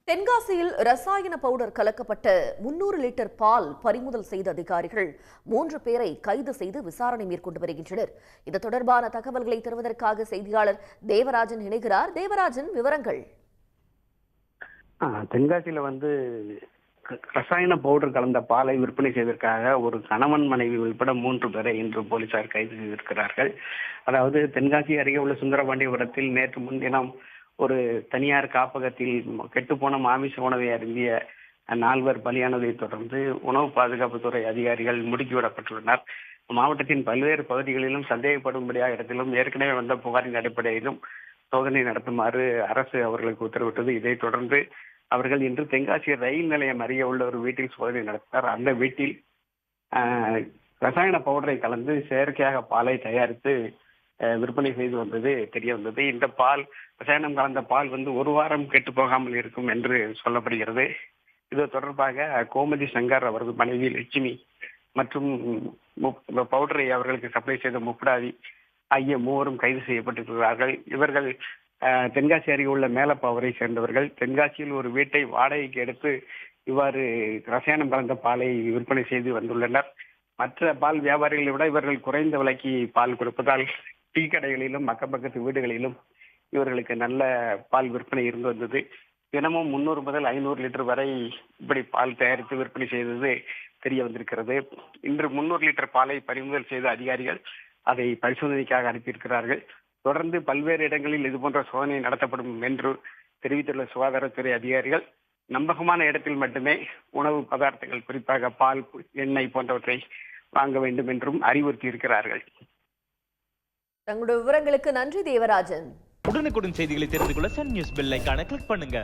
தென்காசியில் ரசாயன powder கலக்கப்பட்ட 300 litre பால் பறிமுதல் செய்த அதிகாரிகள் 3 பேரை கைது செய்து விசாரணை மேற்கொண்டு வருகின்றனர். இது தொடர்பான தகவல்களை தருவதற்காக செய்தியாளர் தேவராஜன் இணைகிறார். தேவராஜன், விவரங்கள். தென்காசியில ரசாயன பவுடர் கலந்த பாலை விற்பனை செய்வதற்காக ஒரு கணவன் மனைவி உள்பட 3 பேரை இன்று போலீசார் கைது செய்திருக்கிறார்கள். அதாவது தென்காசி அருகே உள்ள சுந்தரபாண்டியபுரத்தில் நேற்று முன்தினம் ஒரு தனியார் காப்பகத்தில் கெட்டுப்போன மாமிச உணவை அருந்திய 4 பலியானதை தொடர்ந்து உணவு பாதுகாப்புத்துறை அதிகாரிகள் முடுக்கிவிடப்பட்டுள்ளனர். மாவட்டத்தின் பல்வேறு பகுதிகளிலும் சந்தேகப்படும்படியாக இடத்திலும் ஏற்கனவே வந்த புகாரின் அடிப்படையிலும் சோதனை நடத்துமாறு அரசு அவர்களுக்கு உத்தரவிட்டது. இதைத் தொடர்ந்து அவர்கள் இன்று தென்காசி ரயில் நிலையம் அருகே உள்ள ஒரு வீட்டில் சோதனை நடத்தினார். அந்த வீட்டில் ரசாயன பவுடரை கலந்து செயற்கையாக பாலை தயாரித்து விற்பனை செய்து வந்தது தெரிய வந்தது. இந்த பால் ரசாயனம் கலந்த பால் ஒரு வாரம் கெட்டு போகாமல் இருக்கும் என்று சொல்லப்படுகிறது. இது தொடர்பாக கோமதி சங்கர் அவரது மனைவி லட்சுமி மற்றும் பவுடரை அவர்களுக்கு சப்ளை செய்த முப்படாதி ஆகிய 3 கைது செய்யப்பட்டிருக்கிறார்கள். இவர்கள் தென்காசி அருகே உள்ள மேலப்பாவரை சேர்ந்தவர்கள். தென்காசியில் ஒரு வீட்டை வாடகைக்கு எடுத்து இவ்வாறு ரசாயனம் கலந்த பாலை விற்பனை செய்து வந்துள்ளனர். மற்ற பால் வியாபாரிகளை விட இவர்கள் குறைந்த விலைக்கு பால் கொடுப்பதால் டீ கடைகளிலும் அக்கப்பக்கத்து வீடுகளிலும் இவர்களுக்கு நல்ல பால் விற்பனை இருந்து வந்தது. தினமும் 300 முதல் 500 லிட்டர் வரை இப்படி பால் தயாரித்து விற்பனை செய்தது தெரிய வந்திருக்கிறது. இன்று 300 லிட்டர் பாலை பறிமுதல் செய்த அதிகாரிகள் அதை பரிசோதனைக்காக அனுப்பியிருக்கிறார்கள். தொடர்ந்து பல்வேறு இடங்களில் இதுபோன்ற சோதனை நடத்தப்படும் என்று தெரிவித்துள்ள சுகாதாரத்துறை அதிகாரிகள் நம்பகமான இடத்தில் மட்டுமே உணவு பதார்த்தங்கள், குறிப்பாக பால், எண்ணெய் போன்றவற்றை வாங்க வேண்டும் என்றும் அறிவுறுத்தி இருக்கிறார்கள். தங்களுடைய விவரங்களுக்கு நன்றி தேவராஜன். உடனுக்குடன் செய்திகளை தெரிந்து கொள்ள சன் நியூஸ் பெல் ஐகானை கிளிக் பண்ணுங்க.